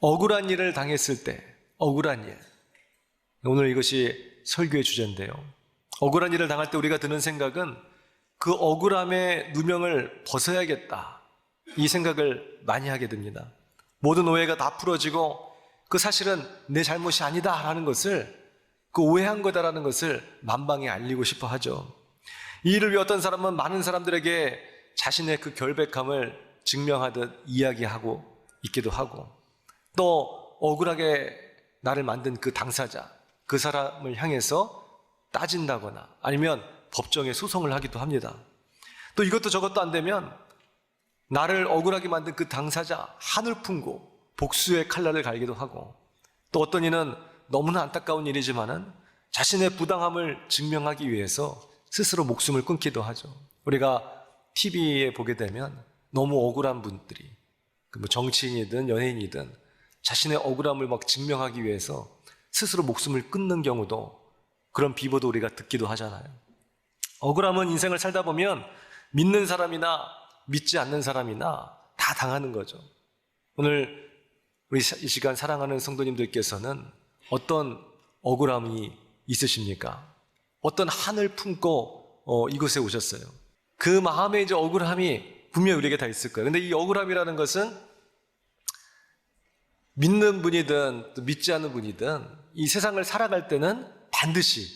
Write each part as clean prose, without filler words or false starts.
억울한 일을 당했을 때, 억울한 일. 오늘 이것이 설교의 주제인데요. 억울한 일을 당할 때 우리가 드는 생각은 그 억울함의 누명을 벗어야겠다. 이 생각을 많이 하게 됩니다. 모든 오해가 다 풀어지고 그 사실은 내 잘못이 아니다라는 것을, 그 오해한 거다라는 것을 만방에 알리고 싶어 하죠. 이 일을 위해 어떤 사람은 많은 사람들에게 자신의 그 결백함을 증명하듯 이야기하고 있기도 하고, 또 억울하게 나를 만든 그 당사자, 그 사람을 향해서 따진다거나 아니면 법정에 소송을 하기도 합니다. 또 이것도 저것도 안 되면 나를 억울하게 만든 그 당사자 한을 품고 복수의 칼날을 갈기도 하고, 또 어떤 이는 너무나 안타까운 일이지만은 자신의 부당함을 증명하기 위해서 스스로 목숨을 끊기도 하죠. 우리가 TV에 보게 되면 너무 억울한 분들이, 뭐 정치인이든 연예인이든 자신의 억울함을 막 증명하기 위해서 스스로 목숨을 끊는 경우도, 그런 비보도 우리가 듣기도 하잖아요. 억울함은 인생을 살다 보면 믿는 사람이나 믿지 않는 사람이나 다 당하는 거죠. 오늘 우리 이 시간 사랑하는 성도님들께서는 어떤 억울함이 있으십니까? 어떤 한을 품고 이곳에 오셨어요. 그 마음에 이제 억울함이 분명히 우리에게 다 있을 거예요. 근데 이 억울함이라는 것은 믿는 분이든 또 믿지 않는 분이든 이 세상을 살아갈 때는 반드시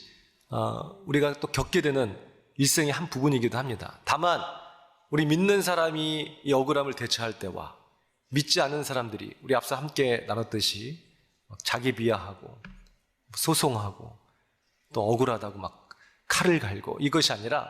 우리가 또 겪게 되는 일생의 한 부분이기도 합니다. 다만 우리 믿는 사람이 이 억울함을 대처할 때와 믿지 않는 사람들이, 우리 앞서 함께 나눴듯이 자기 비하하고 소송하고 또 억울하다고 막 칼을 갈고, 이것이 아니라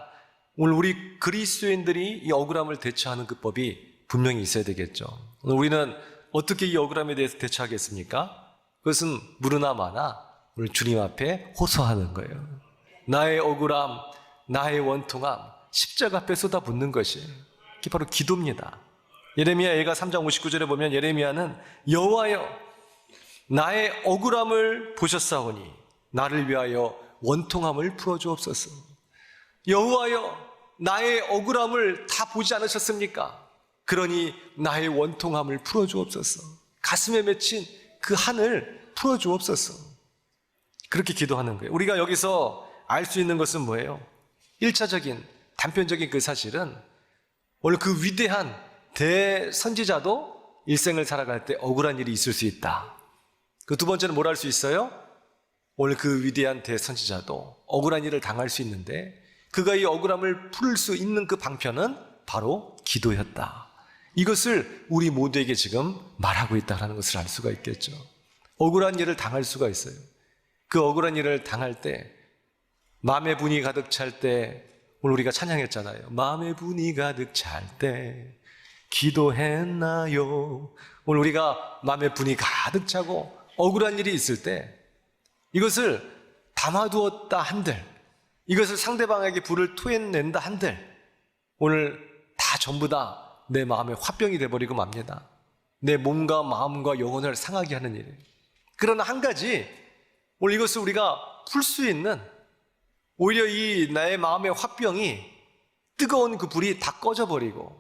오늘 우리 그리스도인들이 이 억울함을 대처하는 그 법이 분명히 있어야 되겠죠. 오늘 우리는 어떻게 이 억울함에 대해서 대처하겠습니까? 그것은 무르나 마나 오늘 주님 앞에 호소하는 거예요. 나의 억울함, 나의 원통함, 십자가 앞에 쏟아붓는 것이, 이게 바로 기도입니다. 예레미야 예가 3장 59절에 보면 예레미야는 여호와여 나의 억울함을 보셨사오니 나를 위하여 원통함을 풀어주옵소서. 여호와여 나의 억울함을 다 보지 않으셨습니까? 그러니 나의 원통함을 풀어주옵소서. 가슴에 맺힌 그 한을 풀어주옵소서. 그렇게 기도하는 거예요. 우리가 여기서 알 수 있는 것은 뭐예요? 1차적인 단편적인 그 사실은 오늘 그 위대한 대선지자도 일생을 살아갈 때 억울한 일이 있을 수 있다. 그 두 번째는 뭘 할 수 있어요? 오늘 그 위대한 대선지자도 억울한 일을 당할 수 있는데 그가 이 억울함을 풀 수 있는 그 방편은 바로 기도였다. 이것을 우리 모두에게 지금 말하고 있다는 것을 알 수가 있겠죠. 억울한 일을 당할 수가 있어요. 그 억울한 일을 당할 때 마음의 분이 가득 찰 때, 오늘 우리가 찬양했잖아요. 마음의 분이 가득 찰 때 기도했나요? 오늘 우리가 마음의 분이 가득 차고 억울한 일이 있을 때 이것을 담아두었다 한들, 이것을 상대방에게 불을 토해낸다 한들 오늘 다 전부 다 내 마음의 화병이 돼버리고 맙니다. 내 몸과 마음과 영혼을 상하게 하는 일이에요. 그러나 한 가지, 오늘 이것을 우리가 풀 수 있는, 오히려 이 나의 마음의 화병이 뜨거운 그 불이 다 꺼져버리고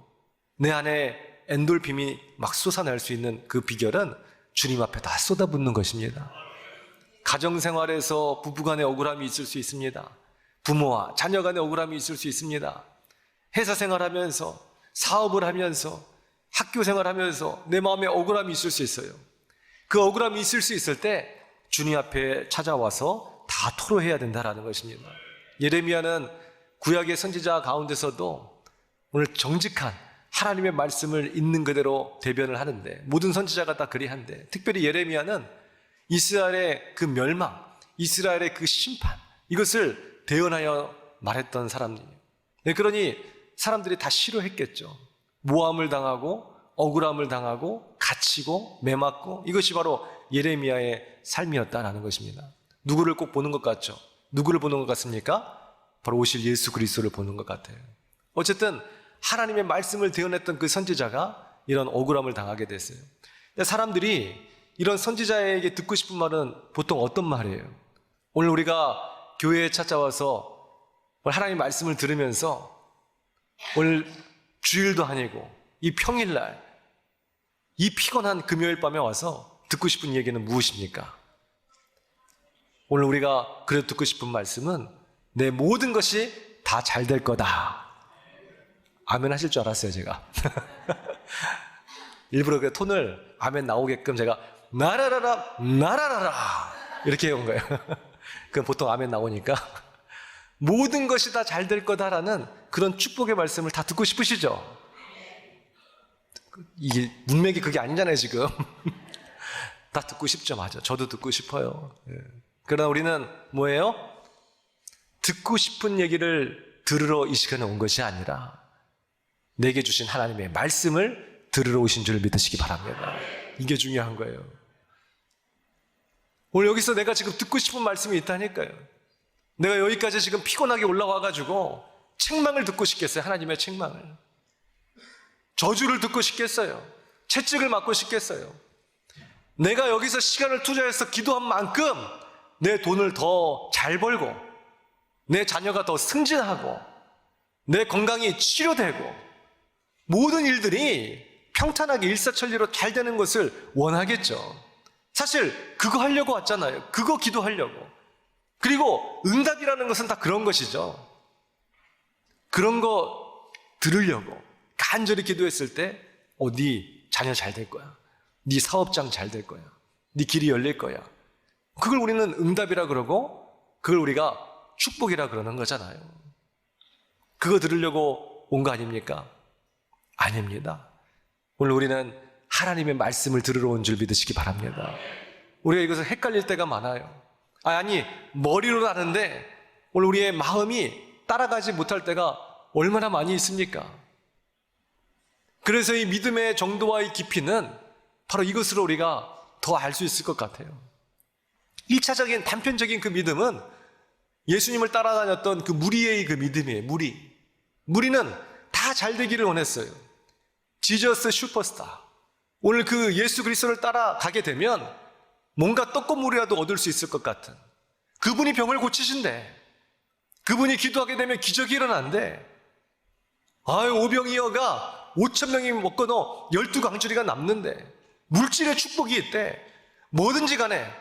내 안에 엔돌핀이 막 솟아날 수 있는 그 비결은 주님 앞에 다 쏟아붓는 것입니다. 가정생활에서 부부간의 억울함이 있을 수 있습니다. 부모와 자녀간의 억울함이 있을 수 있습니다. 회사 생활하면서, 사업을 하면서, 학교 생활하면서 내 마음에 억울함이 있을 수 있어요. 그 억울함이 있을 수 있을 때 주님 앞에 찾아와서 다 토로해야 된다는 것입니다. 예레미야는 구약의 선지자 가운데서도 오늘 정직한 하나님의 말씀을 있는 그대로 대변을 하는데, 모든 선지자가 다 그리한데 특별히 예레미야는 이스라엘의 그 멸망, 이스라엘의 그 심판, 이것을 대언하여 말했던 사람이에요. 그러니 사람들이 다 싫어했겠죠. 모함을 당하고 억울함을 당하고 갇히고 매맞고, 이것이 바로 예레미야의 삶이었다라는 것입니다. 누구를 꼭 보는 것 같죠? 누구를 보는 것 같습니까? 바로 오실 예수 그리스도를 보는 것 같아요. 어쨌든 하나님의 말씀을 대언했던 그 선지자가 이런 억울함을 당하게 됐어요. 사람들이 이런 선지자에게 듣고 싶은 말은 보통 어떤 말이에요? 오늘 우리가 교회에 찾아와서 하나님의 말씀을 들으면서 오늘 주일도 아니고 이 평일날 이 피곤한 금요일 밤에 와서 듣고 싶은 얘기는 무엇입니까? 오늘 우리가 그래도 듣고 싶은 말씀은 내 모든 것이 다 잘 될 거다. 아멘 하실 줄 알았어요, 제가. 일부러 그 톤을 아멘 나오게끔 제가 나라라라 나라라라 이렇게 해온 거예요. 그럼 보통 아멘 나오니까 모든 것이 다 잘 될 거다라는 그런 축복의 말씀을 다 듣고 싶으시죠? 이게 문맥이 그게 아니잖아요, 지금. 다 듣고 싶죠, 맞아. 저도 듣고 싶어요. 그러나 우리는 뭐예요? 듣고 싶은 얘기를 들으러 이 시간에 온 것이 아니라 내게 주신 하나님의 말씀을 들으러 오신 줄 믿으시기 바랍니다. 이게 중요한 거예요. 오늘 여기서 내가 지금 듣고 싶은 말씀이 있다니까요. 내가 여기까지 지금 피곤하게 올라와가지고 책망을 듣고 싶겠어요. 하나님의 책망을. 저주를 듣고 싶겠어요. 채찍을 맞고 싶겠어요. 내가 여기서 시간을 투자해서 기도한 만큼 내 돈을 더 잘 벌고 내 자녀가 더 승진하고 내 건강이 치료되고 모든 일들이 평탄하게 일사천리로 잘 되는 것을 원하겠죠. 사실 그거 하려고 왔잖아요. 그거 기도하려고. 그리고 응답이라는 것은 다 그런 것이죠. 그런 거 들으려고 간절히 기도했을 때 네 자녀 잘 될 거야. 네 사업장 잘 될 거야. 네 길이 열릴 거야. 그걸 우리는 응답이라 그러고 그걸 우리가 축복이라 그러는 거잖아요. 그거 들으려고 온 거 아닙니까? 아닙니다. 오늘 우리는 하나님의 말씀을 들으러 온 줄 믿으시기 바랍니다. 우리가 이것을 헷갈릴 때가 많아요. 아니 머리로는 아는데 오늘 우리의 마음이 따라가지 못할 때가 얼마나 많이 있습니까? 그래서 이 믿음의 정도와 이 깊이는 바로 이것으로 우리가 더 알 수 있을 것 같아요. 1차적인 단편적인 그 믿음은 예수님을 따라다녔던 그 무리의 그 믿음이에요. 무리는 다 잘 되기를 원했어요. 지저스 슈퍼스타. 오늘 그 예수 그리스도를 따라가게 되면 뭔가 떡고물이라도 얻을 수 있을 것 같은, 그분이 병을 고치신대, 그분이 기도하게 되면 기적이 일어난대, 오병이어가 5,000명이 먹고도 12광주리가 남는데 물질의 축복이 있대. 뭐든지 간에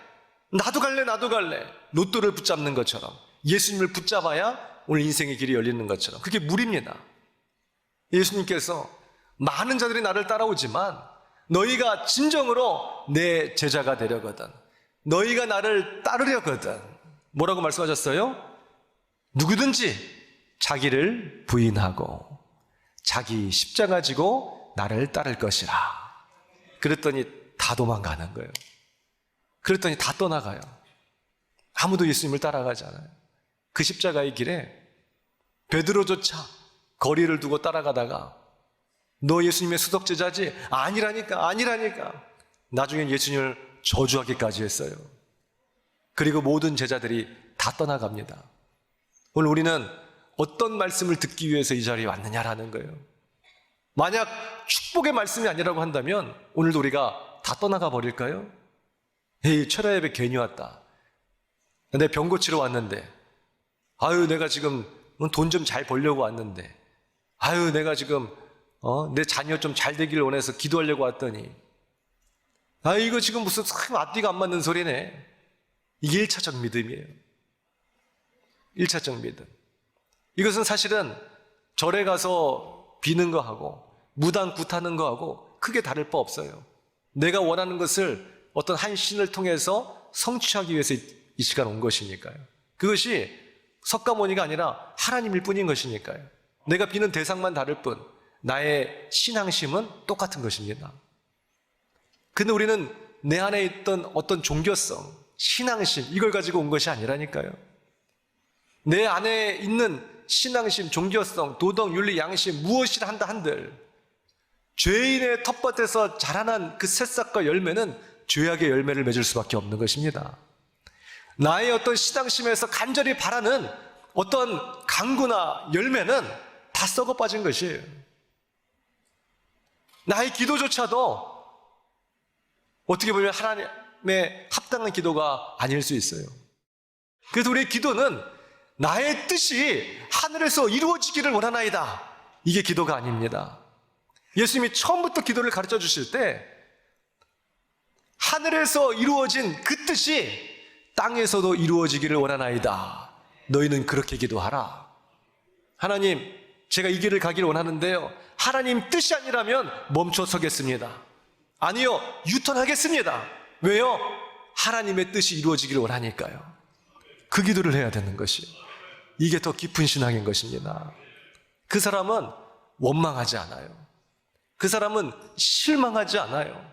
나도 갈래 로또를 붙잡는 것처럼 예수님을 붙잡아야 오늘 인생의 길이 열리는 것처럼 그게 무리입니다. 예수님께서 많은 자들이 나를 따라오지만 너희가 진정으로 내 제자가 되려거든, 너희가 나를 따르려거든 뭐라고 말씀하셨어요? 누구든지 자기를 부인하고 자기 십자가 지고 나를 따를 것이라. 그랬더니 다 도망가는 거예요. 그랬더니 다 떠나가요. 아무도 예수님을 따라가지 않아요. 그 십자가의 길에 베드로조차 거리를 두고 따라가다가 너 예수님의 수덕 제자지? 아니라니까. 나중엔 예수님을 저주하기까지 했어요. 그리고 모든 제자들이 다 떠나갑니다. 오늘 우리는 어떤 말씀을 듣기 위해서 이 자리에 왔느냐라는 거예요. 만약 축복의 말씀이 아니라고 한다면 오늘도 우리가 다 떠나가 버릴까요? 에이, 철야 예배 괜히 왔다. 내 병 고치러 왔는데, 내가 지금 돈 좀 잘 벌려고 왔는데, 내가 지금 내 자녀 좀 잘 되기를 원해서 기도하려고 왔더니, 이거 지금 무슨 앞뒤가 안 맞는 소리네. 이게 1차적 믿음이에요. 1차적 믿음. 이것은 사실은 절에 가서 비는 거하고 무당 굿하는 거하고 크게 다를 바 없어요. 내가 원하는 것을 어떤 한 신을 통해서 성취하기 위해서 이 시간 온 것이니까요. 그것이 석가모니가 아니라 하나님일 뿐인 것이니까요. 내가 비는 대상만 다를 뿐 나의 신앙심은 똑같은 것입니다. 근데 우리는 내 안에 있던 어떤 종교성, 신앙심, 이걸 가지고 온 것이 아니라니까요. 내 안에 있는 신앙심, 종교성, 도덕, 윤리, 양심 무엇이라 한다 한들 죄인의 텃밭에서 자라난 그 새싹과 열매는 죄악의 열매를 맺을 수밖에 없는 것입니다. 나의 어떤 신앙심에서 간절히 바라는 어떤 강구나 열매는 다 썩어 빠진 것이에요. 나의 기도조차도 어떻게 보면 하나님의 합당한 기도가 아닐 수 있어요. 그래서 우리의 기도는 나의 뜻이 하늘에서 이루어지기를 원하나이다, 이게 기도가 아닙니다. 예수님이 처음부터 기도를 가르쳐 주실 때 하늘에서 이루어진 그 뜻이 땅에서도 이루어지기를 원하나이다. 너희는 그렇게 기도하라. 하나님, 제가 이 길을 가기를 원하는데요, 하나님 뜻이 아니라면 멈춰 서겠습니다. 아니요, 유턴하겠습니다. 왜요? 하나님의 뜻이 이루어지기를 원하니까요. 그 기도를 해야 되는 것이, 이게 더 깊은 신앙인 것입니다. 그 사람은 원망하지 않아요. 그 사람은 실망하지 않아요.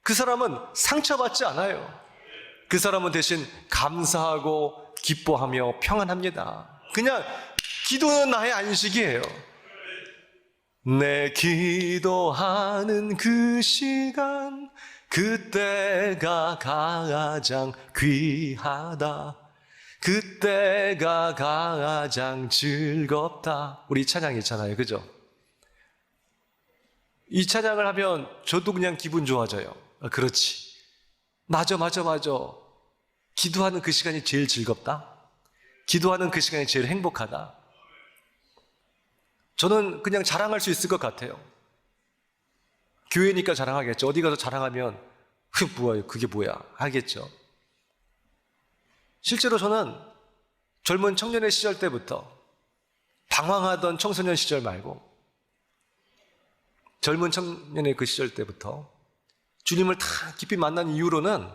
그 사람은 상처받지 않아요. 그 사람은 대신 감사하고 기뻐하며 평안합니다. 그냥 기도는 나의 안식이에요. 내 기도하는 그 시간, 그때가 가장 귀하다. 그때가 가장 즐겁다. 우리 이 찬양 있잖아요, 그죠? 이 찬양을 하면 저도 그냥 기분 좋아져요. 그렇지, 맞아. 기도하는 그 시간이 제일 즐겁다. 기도하는 그 시간이 제일 행복하다. 저는 그냥 자랑할 수 있을 것 같아요. 교회니까 자랑하겠죠. 어디 가서 자랑하면 그게 뭐야 하겠죠. 실제로 저는 젊은 청년의 시절 때부터, 방황하던 청소년 시절 말고 젊은 청년의 그 시절 때부터 주님을 다 깊이 만난 이후로는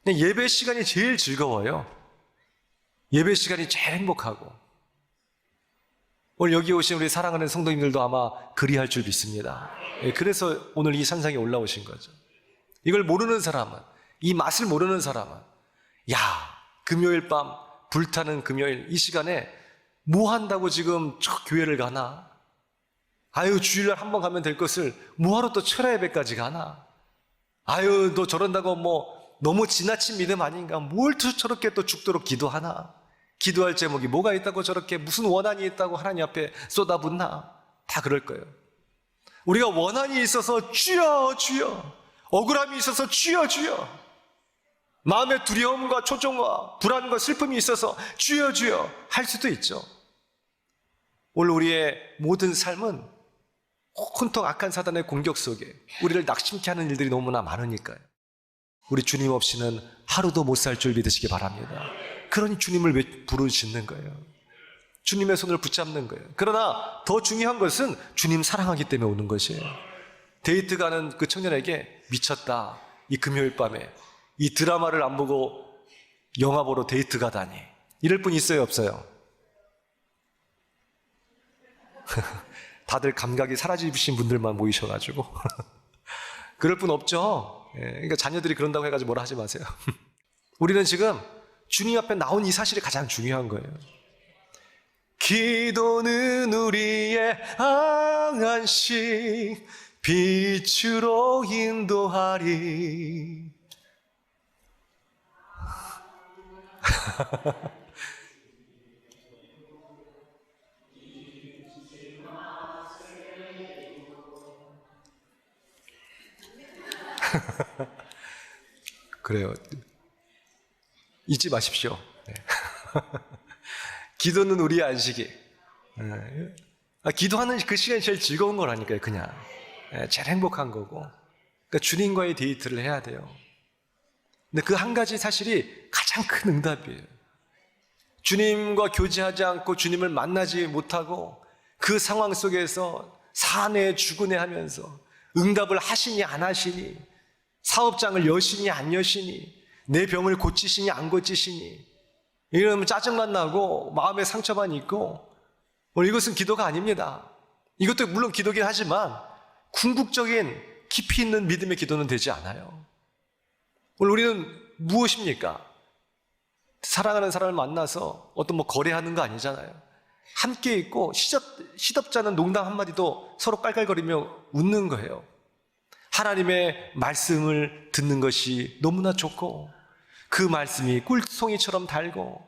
그냥 예배 시간이 제일 즐거워요. 예배 시간이 제일 행복하고, 오늘 여기 오신 우리 사랑하는 성도님들도 아마 그리할 줄 믿습니다. 그래서 오늘 이 산상에 올라오신 거죠. 이걸 모르는 사람은, 이 맛을 모르는 사람은, 야, 금요일 밤 불타는 금요일 이 시간에 뭐 한다고 지금 저 교회를 가나? 아유, 주일날 한번 가면 될 것을 뭐하러 또 철야 예배까지 가나? 아유, 너 저런다고 너무 지나친 믿음 아닌가? 뭘 저렇게 또 죽도록 기도하나? 기도할 제목이 뭐가 있다고 저렇게 무슨 원한이 있다고 하나님 앞에 쏟아붓나? 다 그럴 거예요. 우리가 원한이 있어서 주여 주여, 억울함이 있어서 주여 주여, 마음의 두려움과 초종과 불안과 슬픔이 있어서 주여 주여 할 수도 있죠. 오늘 우리의 모든 삶은 온통 악한 사단의 공격 속에 우리를 낙심케 하는 일들이 너무나 많으니까요. 우리 주님 없이는 하루도 못 살 줄 믿으시기 바랍니다. 그러니 주님을 왜 부르시는 거예요? 주님의 손을 붙잡는 거예요. 그러나 더 중요한 것은 주님 사랑하기 때문에 오는 것이에요. 데이트 가는 그 청년에게 미쳤다, 이 금요일 밤에 이 드라마를 안 보고 영화 보러 데이트 가다니, 이럴 분 있어요, 없어요? 다들 감각이 사라지신 분들만 모이셔가지고 그럴 분 없죠. 그러니까 자녀들이 그런다고 해가지고 뭐라 하지 마세요. 우리는 지금 주님 앞에 나온 이 사실이 가장 중요한 거예요. 기도는 우리의 안식, 빛으로 인도하리. 그래요. 잊지 마십시오. 네. 기도는 우리의 안식이. 기도하는 그 시간이 제일 즐거운 거라니까요, 그냥. 제일 행복한 거고. 그러니까 주님과의 데이트를 해야 돼요. 근데 그 한 가지 사실이 가장 큰 응답이에요. 주님과 교제하지 않고 주님을 만나지 못하고 그 상황 속에서 사내 주근해 하면서 응답을 하시니 안 하시니, 사업장을 여시니 안 여시니, 내 병을 고치시니 안 고치시니, 이러면 짜증만 나고 마음에 상처만 있고, 이것은 기도가 아닙니다. 이것도 물론 기도긴 하지만 궁극적인 깊이 있는 믿음의 기도는 되지 않아요. 오늘 우리는 무엇입니까? 사랑하는 사람을 만나서 어떤 거래하는 거 아니잖아요. 함께 있고 시덥잖은 농담 한마디도 서로 깔깔거리며 웃는 거예요. 하나님의 말씀을 듣는 것이 너무나 좋고, 그 말씀이 꿀송이처럼 달고,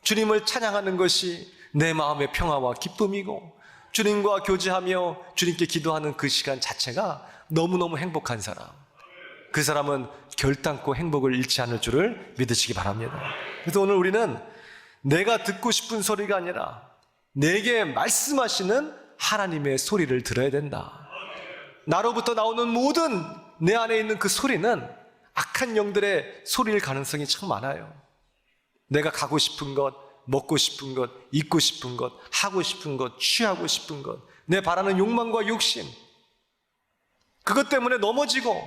주님을 찬양하는 것이 내 마음의 평화와 기쁨이고, 주님과 교제하며 주님께 기도하는 그 시간 자체가 너무너무 행복한 사람, 그 사람은 결단코 행복을 잃지 않을 줄을 믿으시기 바랍니다. 그래서 오늘 우리는 내가 듣고 싶은 소리가 아니라 내게 말씀하시는 하나님의 소리를 들어야 된다. 나로부터 나오는 모든 내 안에 있는 그 소리는 악한 영들의 소리일 가능성이 참 많아요. 내가 가고 싶은 것, 먹고 싶은 것, 입고 싶은 것, 하고 싶은 것, 취하고 싶은 것, 내 바라는 욕망과 욕심, 그것 때문에 넘어지고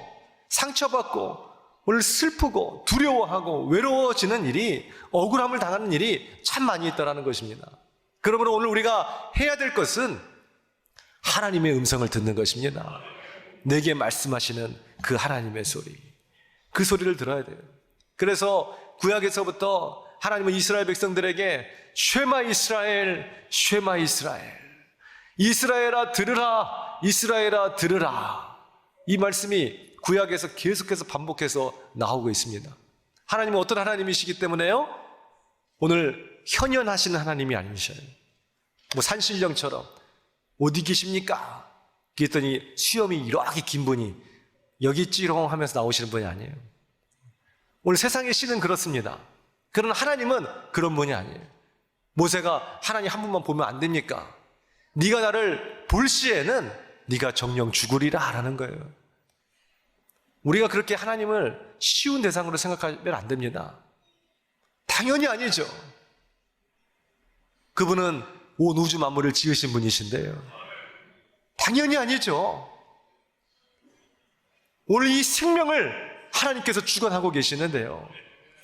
상처받고 오늘 슬프고 두려워하고 외로워지는 일이, 억울함을 당하는 일이 참 많이 있다는 것입니다. 그러므로 오늘 우리가 해야 될 것은 하나님의 음성을 듣는 것입니다. 내게 말씀하시는 그 하나님의 소리, 그 소리를 들어야 돼요. 그래서 구약에서부터 하나님은 이스라엘 백성들에게 쉐마 이스라엘, 쉐마 이스라엘, 이스라엘아 들으라, 이스라엘아 들으라, 이 말씀이 구약에서 계속해서 반복해서 나오고 있습니다. 하나님은 어떤 하나님이시기 때문에요? 오늘 현현하시는 하나님이 아니셔요. 뭐 산신령처럼 어디 계십니까? 그랬더니 수염이 이렇게 긴 분이 여기 찌롱 하면서 나오시는 분이 아니에요. 오늘 세상의 신은 그렇습니다. 그러나 하나님은 그런 분이 아니에요. 모세가 하나님 한 분만 보면 안 됩니까? 네가 나를 볼 시에는 네가 정령 죽으리라 라는 거예요. 우리가 그렇게 하나님을 쉬운 대상으로 생각하면 안 됩니다. 당연히 아니죠. 그분은 온 우주 만물을 지으신 분이신데요. 당연히 아니죠. 오늘 이 생명을 하나님께서 주관하고 계시는데요,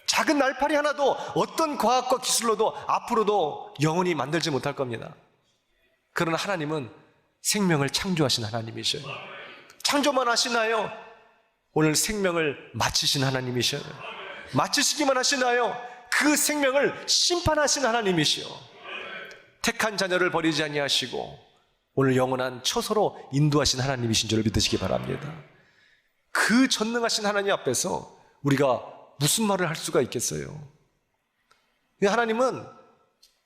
작은 날파리 하나도 어떤 과학과 기술로도 앞으로도 영원히 만들지 못할 겁니다. 그러나 하나님은 생명을 창조하신 하나님이셔요. 창조만 하시나요? 오늘 생명을 마치신 하나님이셔요. 마치시기만 하시나요? 그 생명을 심판하신 하나님이시요, 택한 자녀를 버리지 아니하시고 오늘 영원한 처소로 인도하신 하나님이신 줄 믿으시기 바랍니다. 그 전능하신 하나님 앞에서 우리가 무슨 말을 할 수가 있겠어요? 하나님은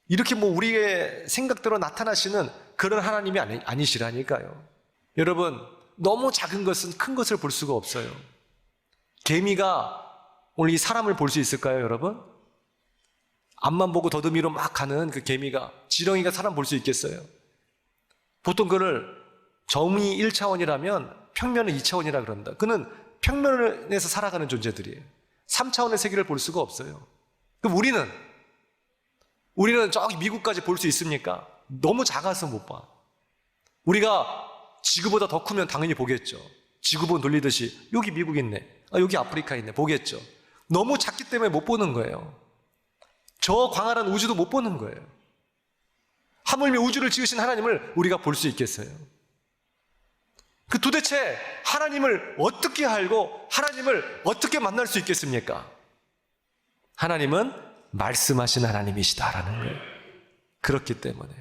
이렇게 뭐 우리의 생각대로 나타나시는 그런 하나님이 아니시라니까요. 여러분, 너무 작은 것은 큰 것을 볼 수가 없어요. 개미가 오늘 이 사람을 볼 수 있을까요, 여러분? 앞만 보고 더듬이로 막 가는 그 개미가, 지렁이가 사람 볼 수 있겠어요? 보통 그를 점이 1차원이라면 평면은 2차원이라 그런다. 그는 평면에서 살아가는 존재들이에요. 3차원의 세계를 볼 수가 없어요. 그럼 우리는 저기 미국까지 볼 수 있습니까? 너무 작아서 못 봐. 우리가 지구보다 더 크면 당연히 보겠죠. 지구본 돌리듯이 여기 미국 있네, 여기 아프리카 있네, 보겠죠. 너무 작기 때문에 못 보는 거예요. 저 광활한 우주도 못 보는 거예요. 하물며 우주를 지으신 하나님을 우리가 볼 수 있겠어요? 그 도대체 하나님을 어떻게 알고 하나님을 어떻게 만날 수 있겠습니까? 하나님은 말씀하신 하나님이시다라는 거예요. 그렇기 때문에,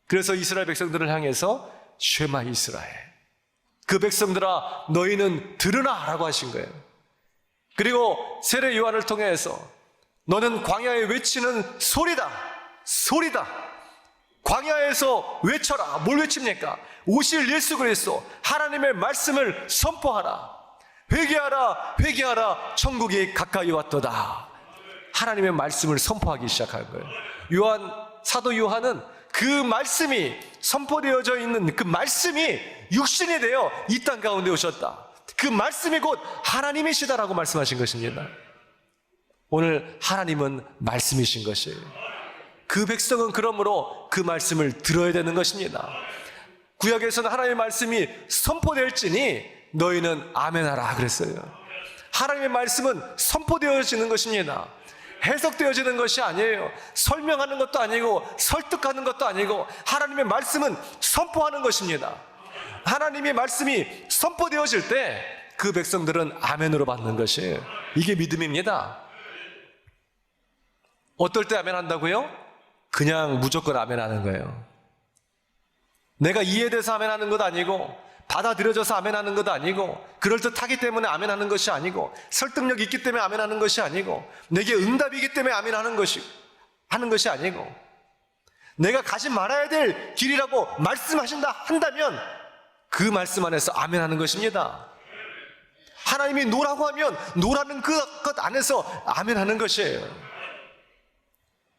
그래서 이스라엘 백성들을 향해서 쉐마 이스라엘, 그 백성들아 너희는 들으라 라고 하신 거예요. 그리고 세례 요한을 통해서 너는 광야에 외치는 소리다, 소리다. 광야에서 외쳐라. 뭘 외칩니까? 오실 예수 그리스도 하나님의 말씀을 선포하라. 회개하라, 회개하라, 천국이 가까이 왔도다. 하나님의 말씀을 선포하기 시작한 거예요. 사도 요한은 그 말씀이 선포되어져 있는 그 말씀이 육신이 되어 이 땅 가운데 오셨다, 그 말씀이 곧 하나님이시다라고 말씀하신 것입니다. 오늘 하나님은 말씀이신 것이에요. 그 백성은 그러므로 그 말씀을 들어야 되는 것입니다. 구약에서는 하나님의 말씀이 선포될지니 너희는 아멘하라 그랬어요. 하나님의 말씀은 선포되어지는 것입니다. 해석되어지는 것이 아니에요. 설명하는 것도 아니고 설득하는 것도 아니고 하나님의 말씀은 선포하는 것입니다. 하나님의 말씀이 선포되어질 때 그 백성들은 아멘으로 받는 것이에요. 이게 믿음입니다. 어떨 때 아멘 한다고요? 그냥 무조건 아멘 하는 거예요. 내가 이해돼서 아멘 하는 것 아니고, 받아들여져서 아멘 하는 것 아니고, 그럴듯하기 때문에 아멘 하는 것이 아니고, 설득력이 있기 때문에 아멘 하는 것이 아니고, 내게 응답이기 때문에 아멘 하는 것이 아니고, 내가 가지 말아야 될 길이라고 한다면 그 말씀 안에서 아멘 하는 것입니다. 하나님이 노라고 하면 노라는 그것 안에서 아멘 하는 것이에요.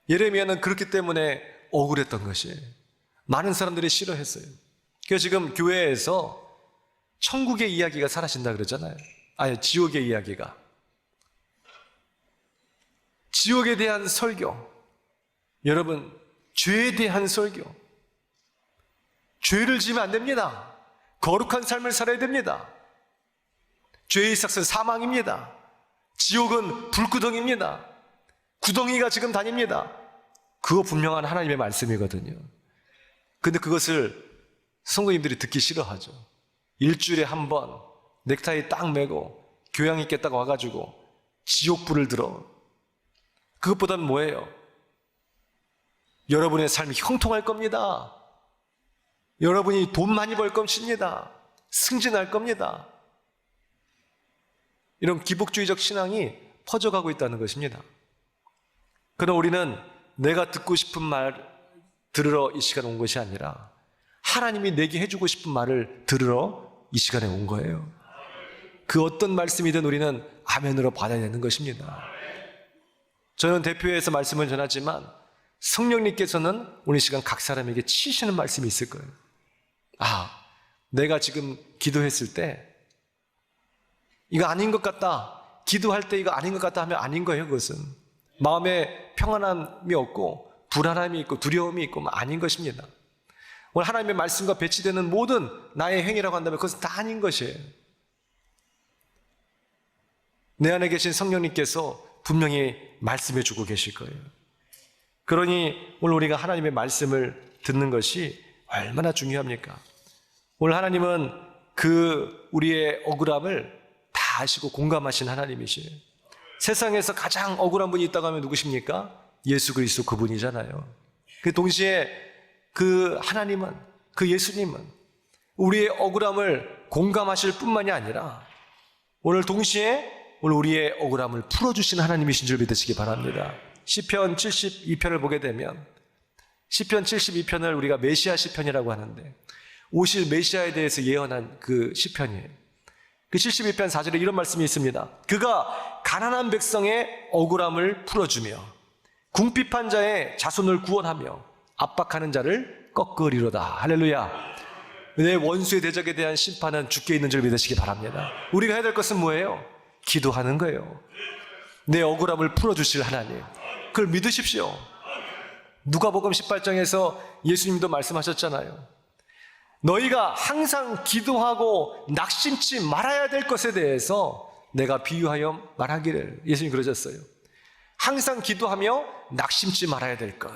예레미야는 그렇기 때문에 억울했던 것이에요. 많은 사람들이 싫어했어요. 그래서 지금 교회에서 천국의 이야기가 사라진다 그러잖아요. 아니, 지옥의 이야기가. 지옥에 대한 설교. 여러분, 죄에 대한 설교. 죄를 지으면 안 됩니다. 거룩한 삶을 살아야 됩니다. 죄의 삭은 사망입니다. 지옥은 불구덩이입니다. 구덩이가 지금 다닙니다. 그거 분명한 하나님의 말씀이거든요. 근데 그것을 성도님들이 듣기 싫어하죠. 일주일에 한 번 넥타이 딱 매고 교양 있게 딱 와가지고 지옥불을 들어. 그것보다는 뭐예요? 여러분의 삶이 형통할 겁니다. 여러분이 돈 많이 벌 것입니다. 승진할 겁니다. 이런 기복주의적 신앙이 퍼져가고 있다는 것입니다. 그러나 우리는 내가 듣고 싶은 말 들으러 이 시간에 온 것이 아니라 하나님이 내게 해주고 싶은 말을 들으러 이 시간에 온 거예요. 그 어떤 말씀이든 우리는 아멘으로 받아야 되는 것입니다. 저는 대표회에서 말씀을 전하지만 성령님께서는 오늘 시간 각 사람에게 치시는 말씀이 있을 거예요. 아, 내가 지금 기도했을 때 이거 아닌 것 같다, 기도할 때 이거 아닌 것 같다 하면 아닌 거예요. 그것은 마음에 평안함이 없고 불안함이 있고 두려움이 있고 아닌 것입니다. 오늘 하나님의 말씀과 배치되는 모든 나의 행위라고 한다면 그것은 다 아닌 것이에요. 내 안에 계신 성령님께서 분명히 말씀해 주고 계실 거예요. 그러니 오늘 우리가 하나님의 말씀을 듣는 것이 얼마나 중요합니까? 오늘 하나님은 그 우리의 억울함을 다 아시고 공감하신 하나님이시에요. 세상에서 가장 억울한 분이 있다고 하면 누구십니까? 예수 그리스도 그분이잖아요. 그 동시에 그 하나님은, 그 예수님은 우리의 억울함을 공감하실 뿐만이 아니라 오늘 동시에 오늘 우리의 억울함을 풀어주신 하나님이신 줄 믿으시기 바랍니다. 시편 72편을 보게 되면 시편 72편을 우리가 메시아 시편이라고 하는데 오실 메시아에 대해서 예언한 그 시편이에요. 그 72편 4절에 이런 말씀이 있습니다. 그가 가난한 백성의 억울함을 풀어주며 궁핍한 자의 자손을 구원하며 압박하는 자를 꺾으리로다. 할렐루야. 내 원수의 대적에 대한 심판은 주께 있는 줄 믿으시기 바랍니다. 우리가 해야 될 것은 뭐예요? 기도하는 거예요. 내 억울함을 풀어주실 하나님, 그걸 믿으십시오. 누가복음 18장에서 예수님도 말씀하셨잖아요. 너희가 항상 기도하고 낙심치 말아야 될 것에 대해서 내가 비유하여 말하기를. 예수님 그러셨어요. 항상 기도하며 낙심치 말아야 될 것,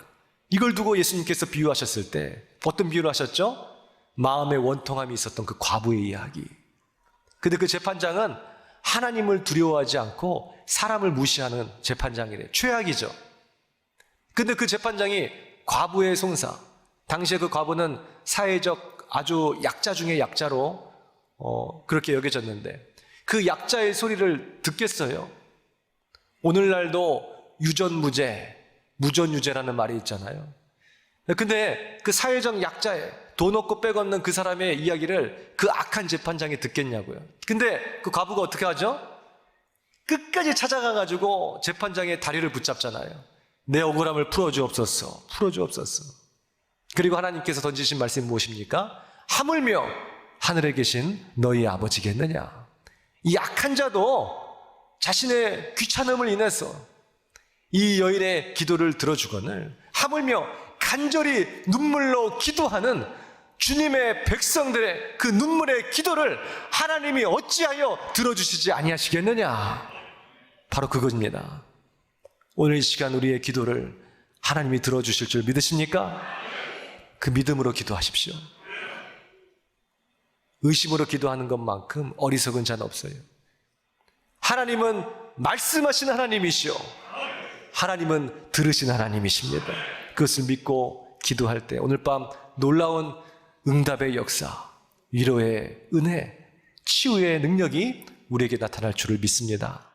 이걸 두고 예수님께서 비유하셨을 때 어떤 비유를 하셨죠? 마음의 원통함이 있었던 그 과부의 이야기. 근데 그 재판장은 하나님을 두려워하지 않고 사람을 무시하는 재판장이래요. 최악이죠. 근데 그 재판장이 과부의 송사, 당시에 그 과부는 사회적 아주 약자 중에 약자로 그렇게 여겨졌는데 그 약자의 소리를 듣겠어요? 오늘날도 유전무죄, 무전유죄라는 말이 있잖아요. 근데 그 사회적 약자의 돈 없고 백 없는 그 사람의 이야기를 그 악한 재판장이 듣겠냐고요. 근데 그 과부가 어떻게 하죠? 끝까지 찾아가가지고 재판장의 다리를 붙잡잖아요. 내 억울함을 풀어주옵소서, 풀어주옵소서. 그리고 하나님께서 던지신 말씀이 무엇입니까? 하물며 하늘에 계신 너희 아버지겠느냐. 이 악한 자도 자신의 귀찮음을 인해서 이 여인의 기도를 들어주거늘 하물며 간절히 눈물로 기도하는 주님의 백성들의 그 눈물의 기도를 하나님이 어찌하여 들어주시지 아니하시겠느냐. 바로 그것입니다. 오늘 이 시간 우리의 기도를 하나님이 들어주실 줄 믿으십니까? 그 믿음으로 기도하십시오. 의심으로 기도하는 것만큼 어리석은 자는 없어요. 하나님은 말씀하신 하나님이시오. 하나님은 들으신 하나님이십니다. 그것을 믿고 기도할 때 오늘 밤 놀라운 응답의 역사, 위로의 은혜, 치유의 능력이 우리에게 나타날 줄을 믿습니다.